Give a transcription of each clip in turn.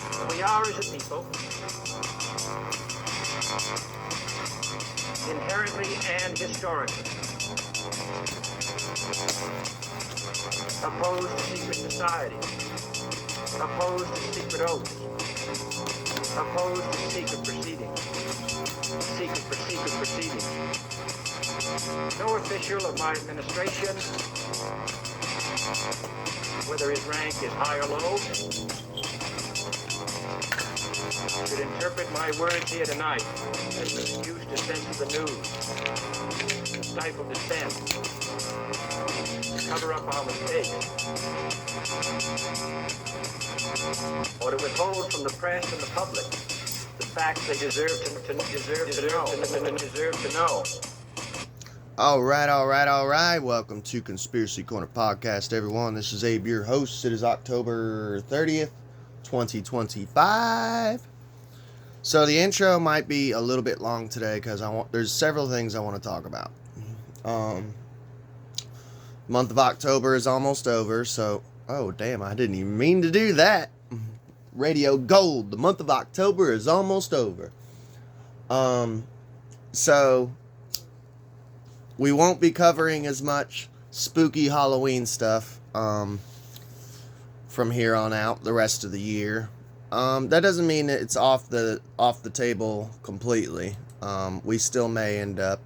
We are, as a people, inherently and historically opposed to secret societies, opposed to secret oaths, opposed to secret proceedings, secret proceedings. No official of my administration, whether his rank is high or low, should interpret my words here tonight as an excuse to censor the news, to stifle dissent, to cover up our mistakes, or to withhold from the press and the public the facts they deserve to know. All right. Welcome to Conspiracy Corner Podcast, everyone. This is Abe, your host. It is October 30th, 2025. So the intro might be a little bit long today because there's several things I want to talk about. Month of October is almost over, so oh damn, I didn't even mean to do that. Radio Gold. The month of October is almost over. So we won't be covering as much spooky Halloween stuff from here on out the rest of the year. That doesn't mean it's off the table completely. We still may end up,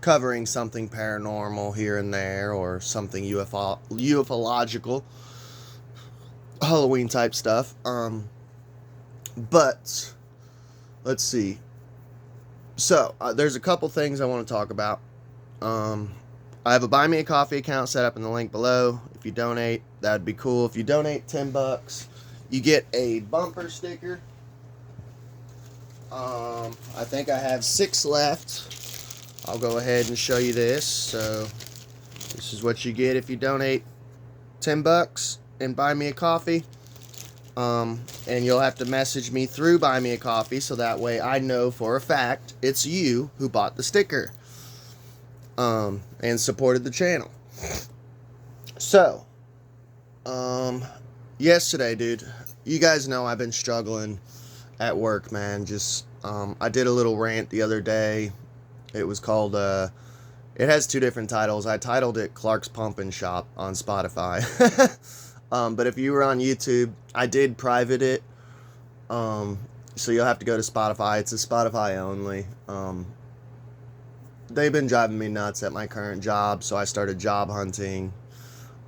covering something paranormal here and there, or something ufological, Halloween type stuff. But let's see. So there's a couple things I want to talk about. I have a Buy Me a Coffee account set up in the link below. If you donate, that'd be cool. If you donate $10, you get a bumper sticker. I think I have 6 left. I'll go ahead and show you this. So this is what you get if you donate $10 and buy me a coffee. And you'll have to message me through Buy Me a Coffee, so that way I know for a fact it's you who bought the sticker and supported the channel. So, yesterday, dude, you guys know I've been struggling at work, man. Just, I did a little rant the other day. It was called, it has 2 different titles. I titled it Clark's Pumpin' Shop on Spotify. But if you were on YouTube, I did private it. So you'll have to go to Spotify. It's a Spotify only. They've been driving me nuts at my current job, so I started job hunting.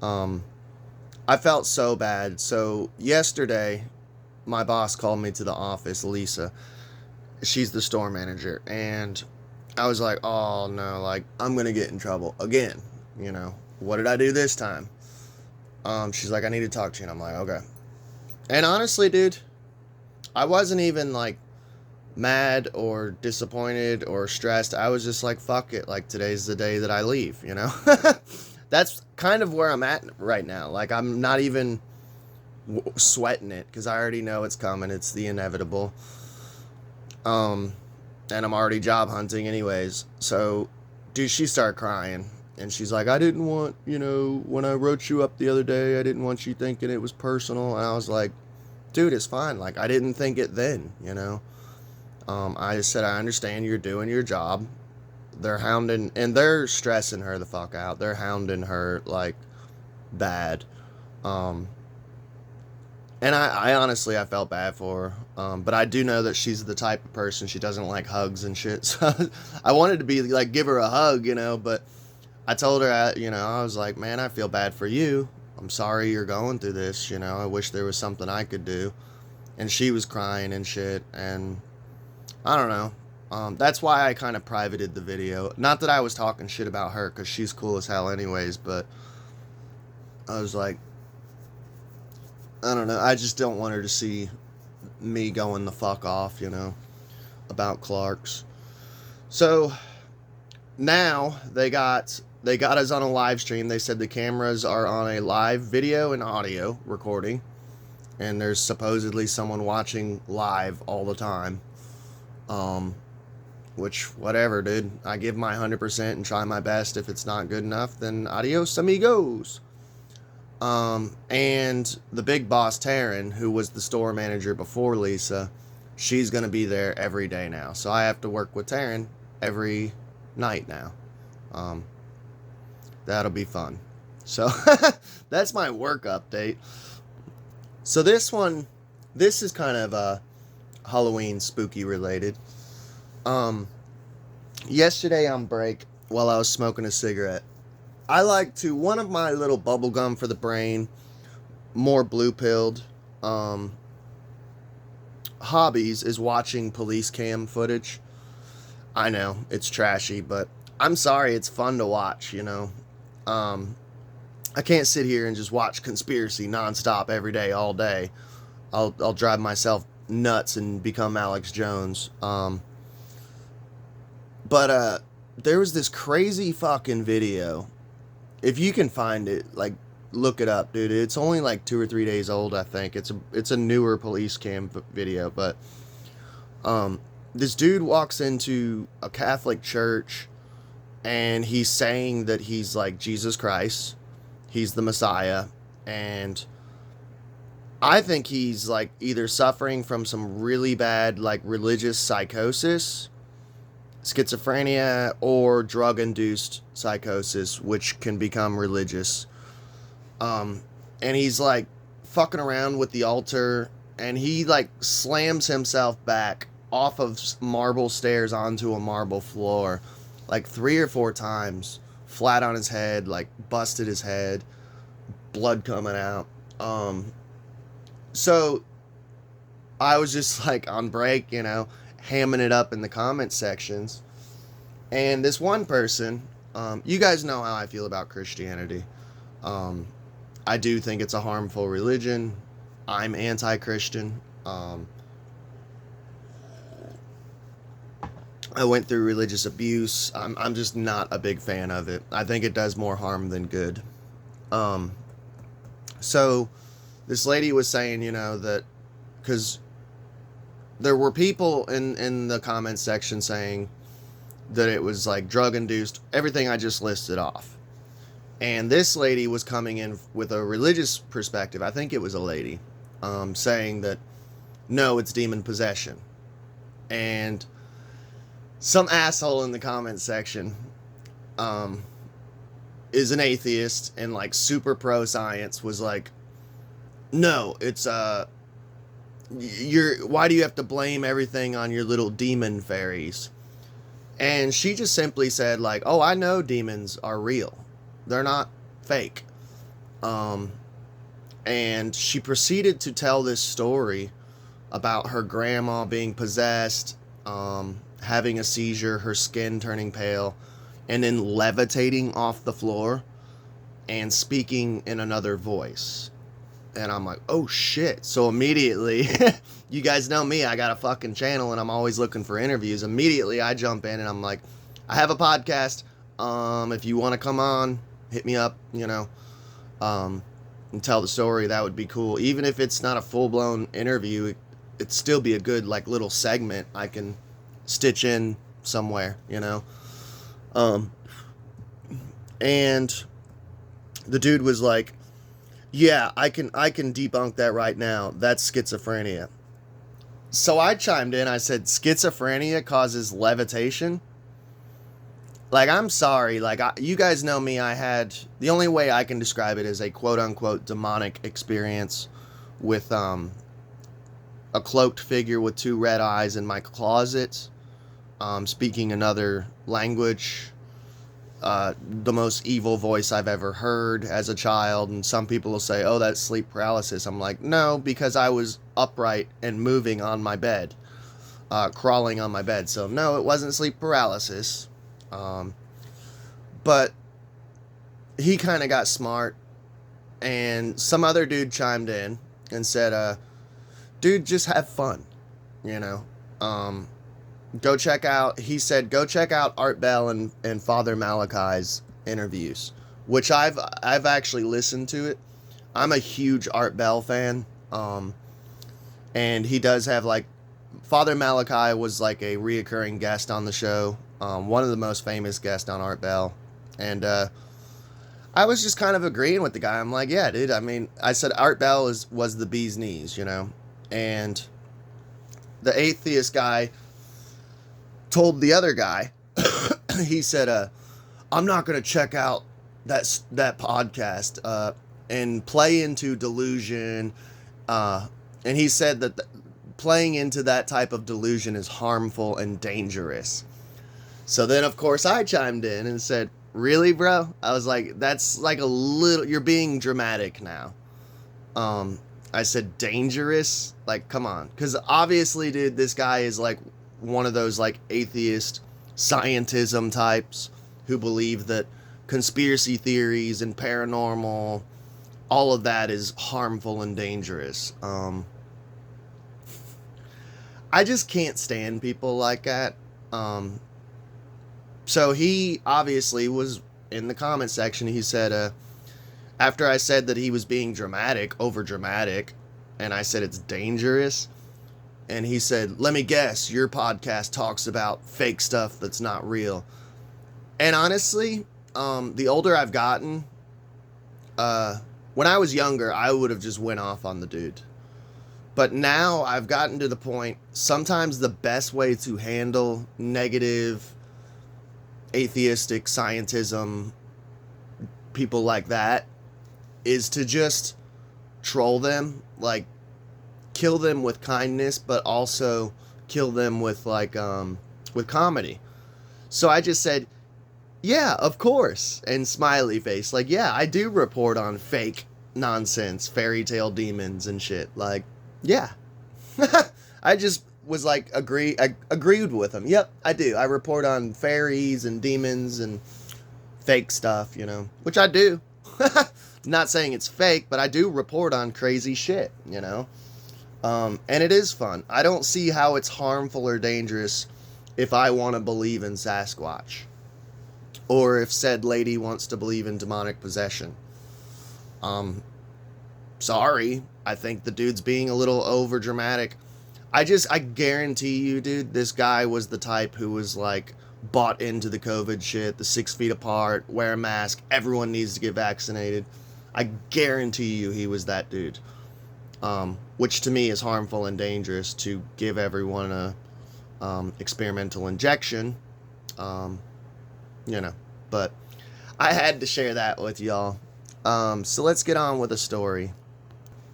I felt so bad. So yesterday, my boss called me to the office, Lisa. She's the store manager. And I was like, oh no, like, I'm going to get in trouble again. What did I do this time? She's like, I need to talk to you. And I'm like, okay. And honestly, dude, I wasn't even like mad or disappointed or stressed. I was just like, fuck it. Like, today's the day that I leave, That's kind of where I'm at right now. Like, I'm not even sweating it because I already know it's coming. It's the inevitable. And I'm already job hunting anyways. So, dude, she started crying. And she's like, I didn't want, when I wrote you up the other day, I didn't want you thinking it was personal. And I was like, dude, it's fine. Like, I didn't think it then, I just said, I understand you're doing your job. They're hounding, and they're stressing her the fuck out. They're hounding her, like, bad. And I honestly, I felt bad for her. But I do know that she's the type of person, she doesn't like hugs and shit. So I wanted to be, like, give her a hug, but I told her, I was like, man, I feel bad for you. I'm sorry you're going through this, I wish there was something I could do. And she was crying and shit, and I don't know. That's why I kind of privated the video. Not that I was talking shit about her, because she's cool as hell anyways, but I was like, I don't know. I just don't want her to see me going the fuck off, about Clark's. So now they got us on a live stream. They said the cameras are on a live video and audio recording, and there's supposedly someone watching live all the time. Which, whatever, dude. I give my 100% and try my best. If it's not good enough, then adios, amigos. And the big boss, Taryn, who was the store manager before Lisa, she's going to be there every day now. So I have to work with Taryn every night now. That'll be fun. So that's my work update. So this is kind of Halloween spooky related. Yesterday on break, while I was smoking a cigarette, one of my little bubble gum for the brain, more blue pilled hobbies is watching police cam footage. I know it's trashy, but I'm sorry, it's fun to watch, you know. I can't sit here and just watch conspiracy nonstop every day, all day. I'll drive myself nuts and become Alex Jones. But there was this crazy fucking video. If you can find it, like, look it up, dude. It's only like 2 or 3 days old, I think. It's a newer police cam video, but this dude walks into a Catholic church and he's saying that he's like Jesus Christ. He's the Messiah, and I think he's like either suffering from some really bad like religious psychosis, schizophrenia, or drug-induced psychosis, which can become religious. And he's like fucking around with the altar, and he like slams himself back off of marble stairs onto a marble floor like 3 or 4 times, flat on his head, like busted his head, blood coming out. So I was just like on break, you know, hamming it up in the comment sections. And this one person, you guys know how I feel about Christianity. I do think it's a harmful religion. I'm anti-Christian. I went through religious abuse. I'm just not a big fan of it. I think it does more harm than good. So this lady was saying, you know, that because there were people in the comment section saying that it was like drug induced, everything I just listed off. And this lady was coming in with a religious perspective. I think it was a lady, saying that no, it's demon possession. And some asshole in the comment section is an atheist and like super pro science, was like, no, it's why do you have to blame everything on your little demon fairies? And she just simply said like, oh, I know demons are real. They're not fake. And she proceeded to tell this story about her grandma being possessed, having a seizure, her skin turning pale, and then levitating off the floor and speaking in another voice. And I'm like, oh shit. So immediately, you guys know me, I got a fucking channel and I'm always looking for interviews. Immediately I jump in and I'm like, I have a podcast. If you want to come on, hit me up, you know, and tell the story. That would be cool. Even if it's not a full-blown interview, it'd still be a good like little segment I can stitch in somewhere, you know. And the dude was like, yeah, I can debunk that right now. That's schizophrenia. So I chimed in. I said, schizophrenia causes levitation? Like, I'm sorry. Like, you guys know me. The only way I can describe it is a quote-unquote demonic experience with a cloaked figure with 2 red eyes in my closet, speaking another language. The most evil voice I've ever heard as a child. And some people will say, oh, that's sleep paralysis. I'm like, no, because I was upright and moving on my bed, crawling on my bed. So no, it wasn't sleep paralysis. But he kind of got smart, and some other dude chimed in and said, dude, just have fun, you know. Go check out Art Bell and Father Malachi's interviews, which I've actually listened to it. I'm a huge Art Bell fan. And he does have like, Father Malachi was like a reoccurring guest on the show. One of the most famous guests on Art Bell. And, I was just kind of agreeing with the guy. I'm like, yeah, dude. I mean, I said Art Bell was the bee's knees, you know, and the atheist guy told the other guy, he said, I'm not gonna check out that podcast and play into delusion. And he said that playing into that type of delusion is harmful and dangerous. So then, of course, I chimed in and said, really, bro? I was like, that's like a little, you're being dramatic now. I said, dangerous? Like, come on. Because obviously, dude, this guy is like one of those like atheist scientism types who believe that conspiracy theories and paranormal, all of that is harmful and dangerous. I just can't stand people like that. So he obviously was in the comment section. He said, after I said that he was being dramatic, over dramatic, and I said it's dangerous, and he said, let me guess, your podcast talks about fake stuff that's not real. And honestly, the older I've gotten, when I was younger, I would have just went off on the dude. But now I've gotten to the point, sometimes the best way to handle negative, atheistic, scientism, people like that, is to just troll them, like, kill them with kindness, but also kill them with, like, with comedy. So I just said, yeah, of course, and smiley face, like, yeah, I do report on fake nonsense, fairy tale demons and shit, like, yeah. I just was like, I agreed with him. Yep, I do. I report on fairies and demons and fake stuff, you know, which I do. Not saying it's fake, but I do report on crazy shit, you know. And it is fun. I don't see how it's harmful or dangerous if I want to believe in Sasquatch, or if said lady wants to believe in demonic possession. Sorry, I think the dude's being a little over dramatic. I guarantee you, dude, this guy was the type who was like bought into the COVID shit, the 6 feet apart, wear a mask, everyone needs to get vaccinated. I guarantee you he was that dude. Which to me is harmful and dangerous, to give everyone a experimental injection. You know, but I had to share that with y'all. So let's get on with the story.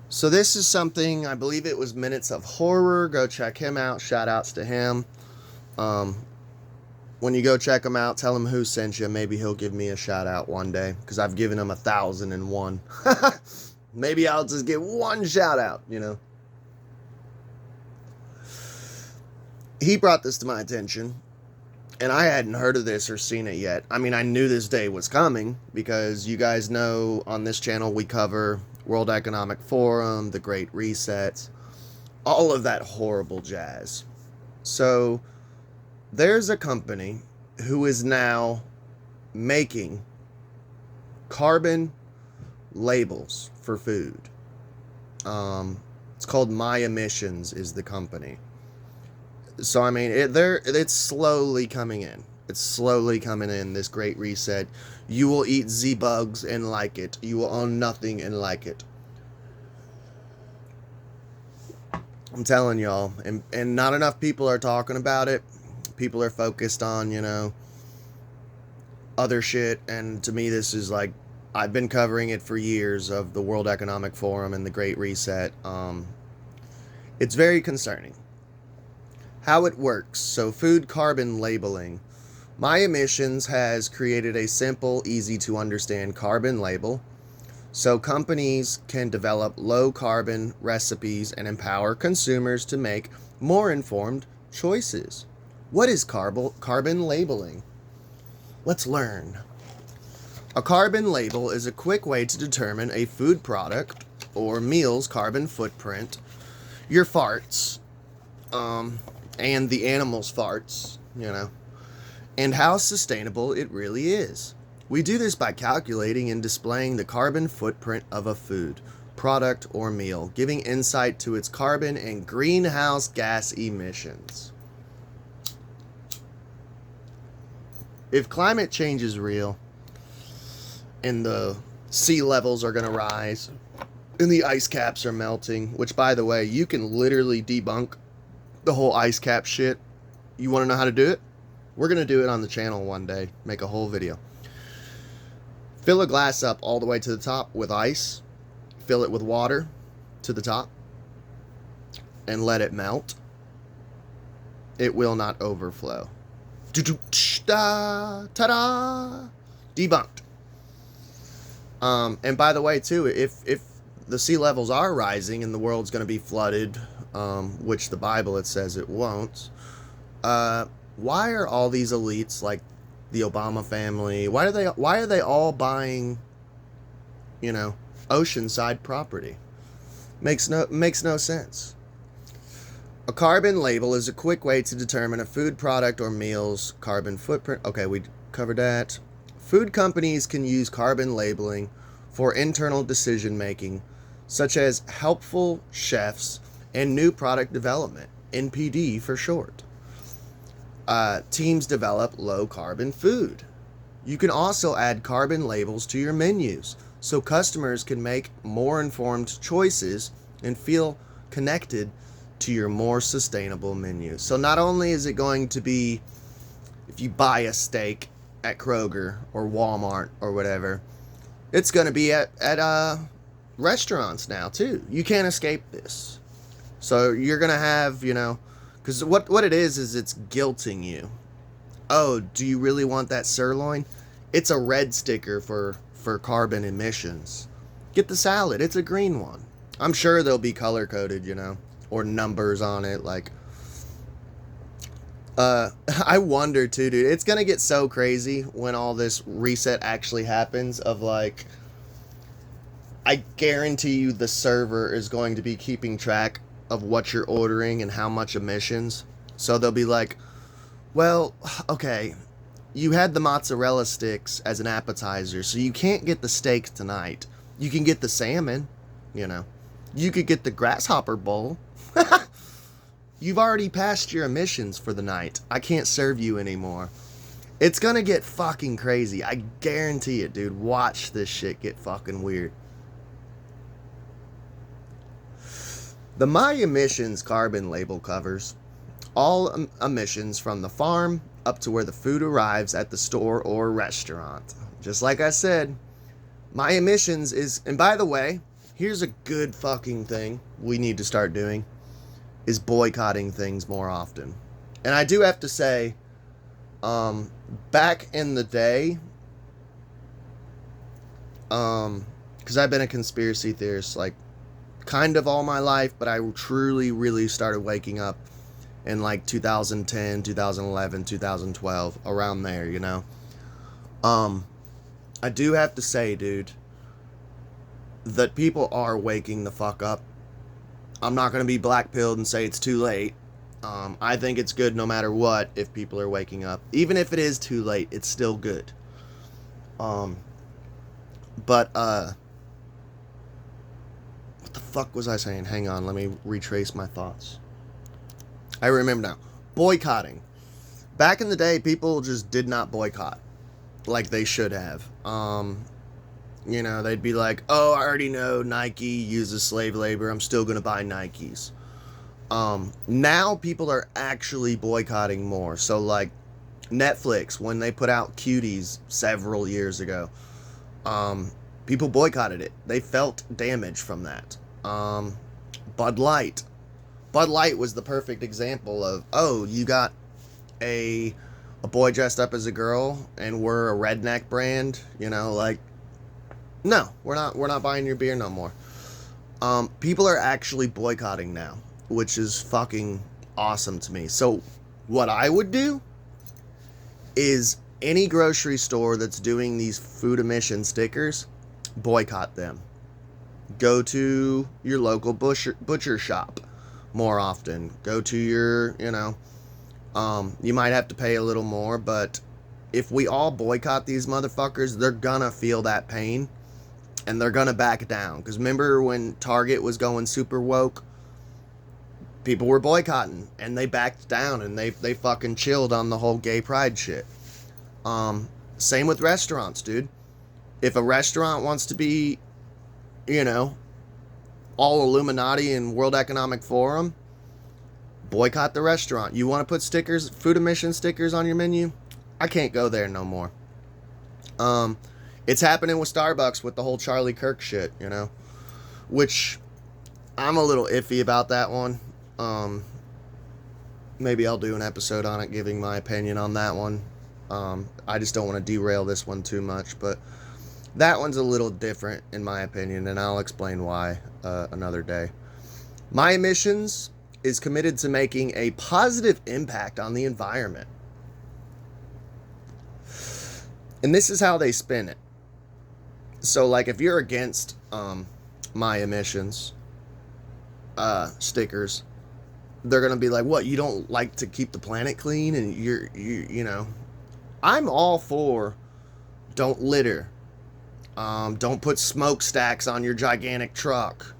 So this is something, I believe it was Minutes of Horror. Go check him out. Shout outs to him. When you go check him out, tell him who sent you. Maybe he'll give me a shout out one day, because I've given him 1,001. Maybe I'll just get one shout out, you know. He brought this to my attention, and I hadn't heard of this or seen it yet. I mean, I knew this day was coming, because you guys know on this channel we cover World Economic Forum, the Great Reset, all of that horrible jazz. So there's a company who is now making carbon labels for food. It's called My Emissions is the company. So I mean, it's slowly coming in. It's slowly coming in, this Great Reset. You will eat Z-bugs and like it. You will own nothing and like it. I'm telling y'all. And not enough people are talking about it. People are focused on, you know, other shit. And to me, this is like, I've been covering it for years, of the World Economic Forum and the Great Reset. It's very concerning. How it works. So food carbon labeling. My Emissions has created a simple, easy to understand carbon label so companies can develop low carbon recipes and empower consumers to make more informed choices. What is carbon labeling? Let's learn. A carbon label is a quick way to determine a food product or meal's carbon footprint, your farts, and the animal's farts, you know, and how sustainable it really is. We do this by calculating and displaying the carbon footprint of a food, product, or meal, giving insight to its carbon and greenhouse gas emissions. If climate change is real, and the sea levels are going to rise, and the ice caps are melting, which, by the way, you can literally debunk the whole ice cap shit. You want to know how to do it? We're going to do it on the channel one day. Make a whole video. Fill a glass up all the way to the top with ice. Fill it with water to the top. And let it melt. It will not overflow. Ta-da! Debunked. And by the way, too, if the sea levels are rising and the world's going to be flooded, which the Bible, it says it won't, why are all these elites, like the Obama family, why are they all buying, oceanside property? Makes no sense. A carbon label is a quick way to determine a food product or meal's carbon footprint. Okay, we covered that. Food companies can use carbon labeling for internal decision making, such as helpful chefs and new product development, NPD for short. Teams develop low carbon food. You can also add carbon labels to your menus so customers can make more informed choices and feel connected to your more sustainable menu. So not only is it going to be, if you buy a steak at Kroger or Walmart or whatever, it's going to be at restaurants now too. You can't escape this. So you're going to have, because what it is it's guilting you. Oh, do you really want that sirloin? It's a red sticker for carbon emissions. Get the salad. It's a green one. I'm sure they'll be color coded, or numbers on it. Like, I wonder too, dude. It's gonna get so crazy when all this reset actually happens. Of like, I guarantee you, the server is going to be keeping track of what you're ordering and how much emissions. So they'll be like, well, okay, you had the mozzarella sticks as an appetizer, so you can't get the steak tonight. You can get the salmon, You could get the grasshopper bowl. You've already passed your emissions for the night. I can't serve you anymore. It's gonna get fucking crazy. I guarantee it, dude. Watch this shit get fucking weird. The My Emissions carbon label covers all emissions from the farm up to where the food arrives at the store or restaurant. Just like I said, My Emissions is, and by the way, here's a good fucking thing we need to start doing, is boycotting things more often. And I do have to say, back in the day, because I've been a conspiracy theorist, like, kind of all my life, but I truly, really started waking up in, like, 2010, 2011, 2012, around there, I do have to say, dude, that people are waking the fuck up. I'm not going to be black-pilled and say it's too late. I think it's good no matter what if people are waking up. Even if it is too late, it's still good. What the fuck was I saying? Hang on, let me retrace my thoughts. I remember now. Boycotting. Back in the day, people just did not boycott like they should have. They'd be like, oh, I already know Nike uses slave labor. I'm still going to buy Nikes. Now people are actually boycotting more. So, like, Netflix, when they put out Cuties several years ago, people boycotted it. They felt damage from that. Bud Light. Bud Light was the perfect example of, oh, you got a boy dressed up as a girl and we're a redneck brand, no, we're not buying your beer no more. People are actually boycotting now, which is fucking awesome to me. So what I would do is any grocery store that's doing these food emission stickers, boycott them. Go to your local butcher shop more often. Go to your, you might have to pay a little more, but if we all boycott these motherfuckers, they're gonna feel that pain. And they're going to back down. Because remember when Target was going super woke? People were boycotting. And they backed down. And they fucking chilled on the whole gay pride shit. Same with restaurants, dude. If a restaurant wants to be, you know, all Illuminati and World Economic Forum, boycott the restaurant. You want to put stickers, food emission stickers on your menu? I can't go there no more. It's happening with Starbucks with the whole Charlie Kirk shit, you know, which I'm a little iffy about that one. Maybe I'll do an episode on it, giving my opinion on that one. I just don't want to derail this one too much, but that one's a little different in my opinion, and I'll explain why another day. My Emissions is committed to making a positive impact on the environment. And this is how they spin it. So, like, if you're against My Emissions stickers, they're gonna be like, what, you don't like to keep the planet clean? And you know, I'm all for don't litter, don't put smokestacks on your gigantic truck.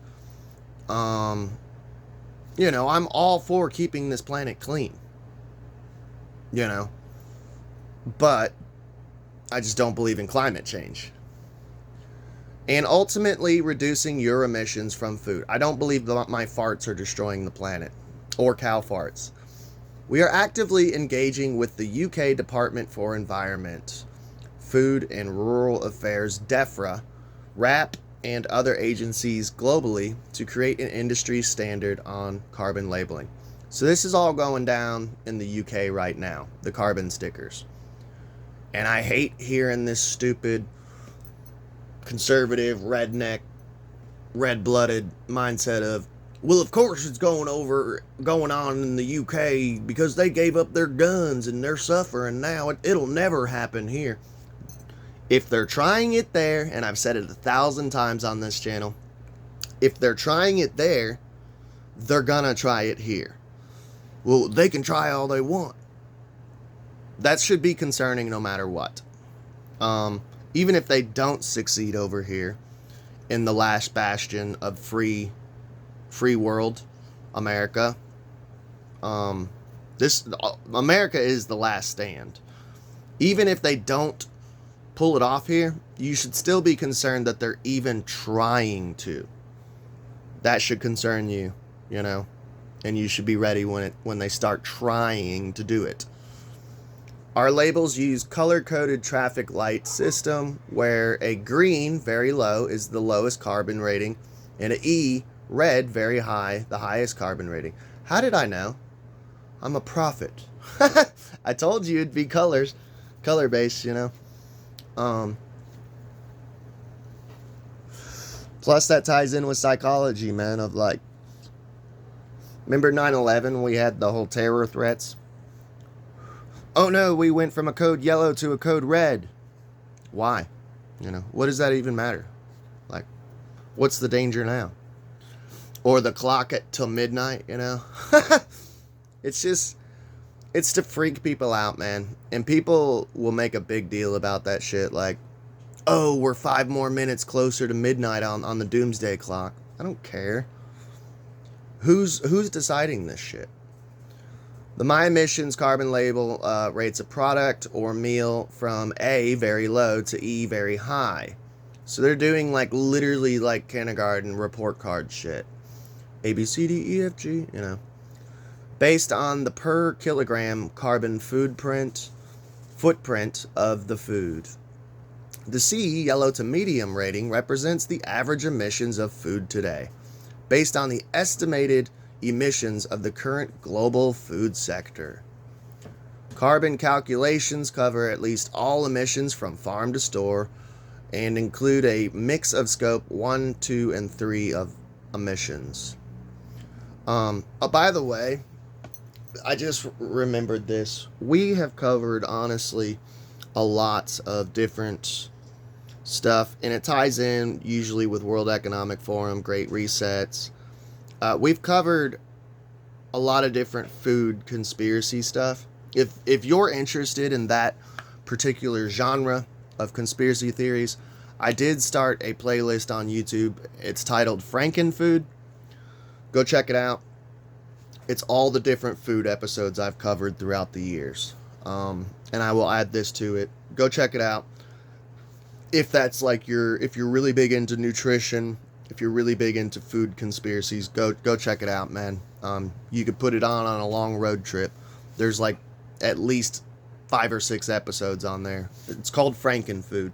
You know, I'm all for keeping this planet clean, you know, but I just don't believe in climate change. And ultimately reducing your emissions from food. I don't believe that my farts are destroying the planet, or cow farts. We are actively engaging with the UK Department for Environment, Food and Rural Affairs, DEFRA, RAP, and other agencies globally to create an industry standard on carbon labeling. So this is all going down in the UK right now, the carbon stickers. And I hate hearing this stupid conservative, redneck, red-blooded mindset of, well, of course it's going on in the UK because they gave up their guns and they're suffering now. It'll never happen here. If they're trying it there, and I've said it 1,000 times on this channel, if they're trying it there, they're gonna try it here. Well, they can try all they want. That should be concerning no matter what. Even if they don't succeed over here in the last bastion of free world, America. America is the last stand. Even if they don't pull it off here, you should still be concerned that they're even trying to. That should concern you, you know, and you should be ready when they start trying to do it. Our labels use color-coded traffic light system where a green, very low, is the lowest carbon rating, and an E, red, very high, the highest carbon rating. How did I know? I'm a prophet. I told you it'd be color-based, you know. Plus that ties in with psychology, man, of like, remember 9/11, we had the whole terror threats? Oh no, we went from a code yellow to a code red. Why? You know, what does that even matter? Like, what's the danger now? Or the clock till midnight, you know? It's to freak people out, man. And people will make a big deal about that shit. Like, oh, we're 5 more minutes closer to midnight on the doomsday clock. I don't care. Who's deciding this shit? The My Emissions carbon label rates a product or meal from A, very low, to E, very high. So they're doing like literally like kindergarten report card shit. A, B, C, D, E, F, G, you know. Based on the per kilogram carbon footprint of the food. The C, yellow to medium rating, represents the average emissions of food today, based on the estimated emissions of the current global food sector. Carbon calculations cover at least all emissions from farm to store and include a mix of scope 1, 2, and 3 of emissions. By the way, I just remembered this. We have covered, honestly, a lot of different stuff, and it ties in usually with World Economic Forum, Great Resets. We've covered a lot of different food conspiracy stuff. If you're interested in that particular genre of conspiracy theories, I did start a playlist on YouTube. It's titled Frankenfood. Go check it out. It's all the different food episodes I've covered throughout the years. And I will add this to it. Go check it out. if that's like if you're really big into nutrition, if you're really big into food conspiracies, go check it out, man. You could put it on a long road trip. There's like at least 5 or 6 episodes on there. It's called Frankenfood.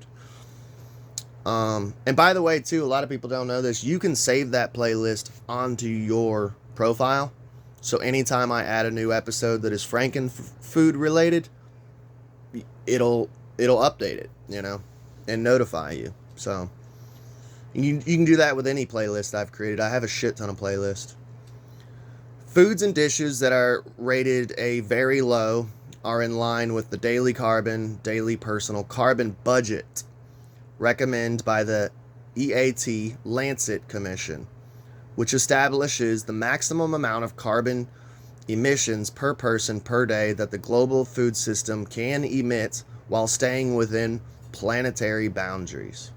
And by the way, too, a lot of people don't know this. You can save that playlist onto your profile. So anytime I add a new episode that is Frankenfood related, it'll update it, and notify you. So you can do that with any playlist I've created. I have a shit ton of playlists. Foods and dishes that are rated a very low are in line with the daily personal carbon budget recommended by the EAT Lancet Commission, which establishes the maximum amount of carbon emissions per person per day that the global food system can emit while staying within planetary boundaries.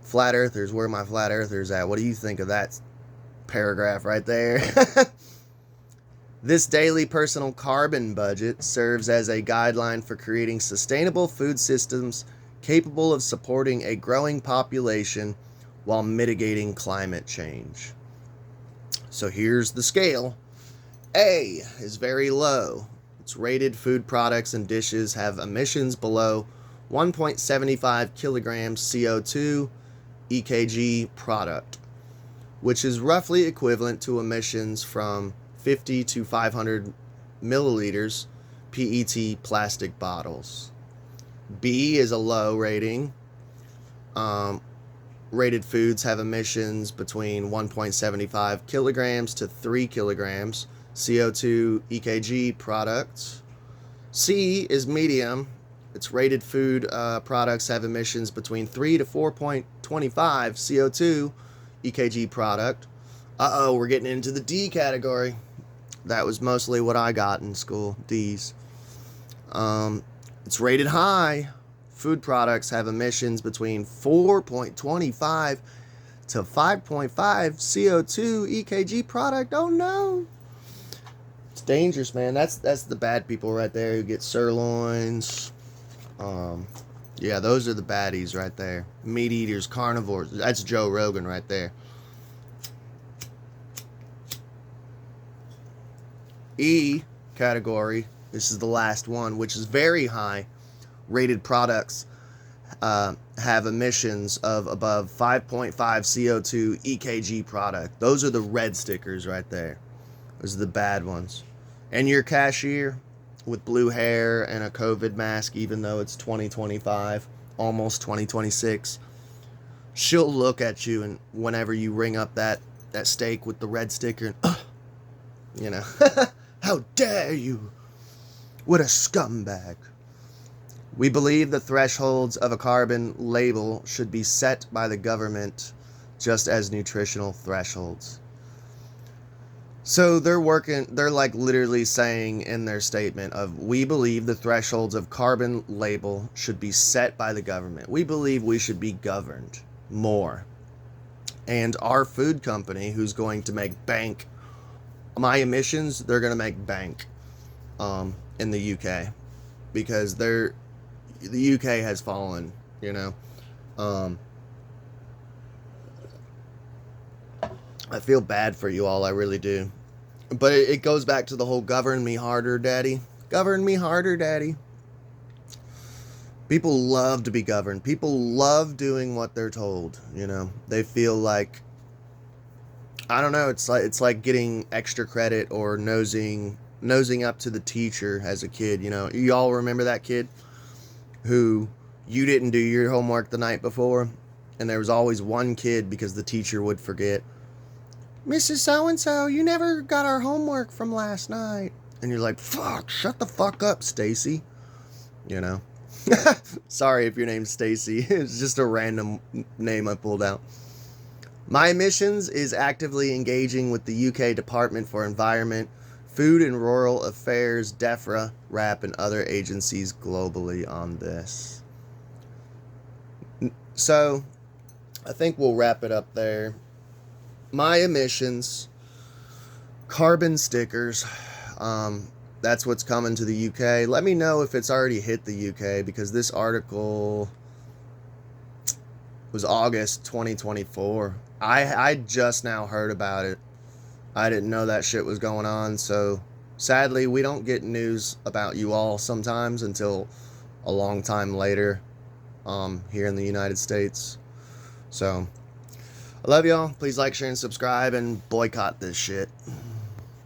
Flat earthers, where are my flat earthers at? What do you think of that paragraph right there? This daily personal carbon budget serves as a guideline for creating sustainable food systems capable of supporting a growing population while mitigating climate change. So here's the scale. A is very low. It's rated food products and dishes have emissions below 1.75 kilograms CO2 EKG product, which is roughly equivalent to emissions from 50 to 500 milliliters PET plastic bottles. B is a low rating. Rated foods have emissions between 1.75 kilograms to 3 kilograms CO2 EKG products. C is medium. Its rated food products have emissions between 3 to 4.25 CO2 EKG product. We're getting into the D category. That was mostly what I got in school, D's. It's rated high. Food products have emissions between 4.25 to 5.5 CO2 EKG product. Oh no. It's dangerous, man. That's the bad people right there who get sirloins. Yeah, those are the baddies right there. Meat eaters, carnivores. That's Joe Rogan right there. E category, this is the last one, which is very high. Rated products have emissions of above 5.5 CO2 EKG product. Those are the red stickers right there. Those are the bad ones. And your cashier with blue hair and a COVID mask, even though it's 2025, almost 2026, she'll look at you, and whenever you ring up that steak with the red sticker, and how dare you? What a scumbag. We believe the thresholds of a carbon label should be set by the government, just as nutritional thresholds. So they're like literally saying in their statement of, we believe the thresholds of carbon label should be set by the government. We believe we should be governed more. And our food company, who's going to make bank, my emissions, they're going to make bank in the UK, because the UK has fallen, I feel bad for you all, I really do. But it goes back to the whole govern me harder, daddy. Govern me harder, daddy. People love to be governed. People love doing what they're told, They feel like, I don't know, it's like getting extra credit or nosing up to the teacher as a kid, You all remember that kid who you didn't do your homework the night before, and there was always one kid, because the teacher would forget, Mrs. So-and-so, you never got our homework from last night. And you're like, fuck, shut the fuck up, Stacy. Sorry if your name's Stacy. It's just a random name I pulled out. My emissions is actively engaging with the UK Department for Environment, Food and Rural Affairs, DEFRA, RAP, and other agencies globally on this. So, I think we'll wrap it up there. My emissions, carbon stickers, that's what's coming to the UK. Let me know if it's already hit the UK, because this article was August 2024. I just now heard about it. I didn't know that shit was going on, so sadly we don't get news about you all sometimes until a long time later here in the United States. So I love y'all. Please like, share, and subscribe, and boycott this shit.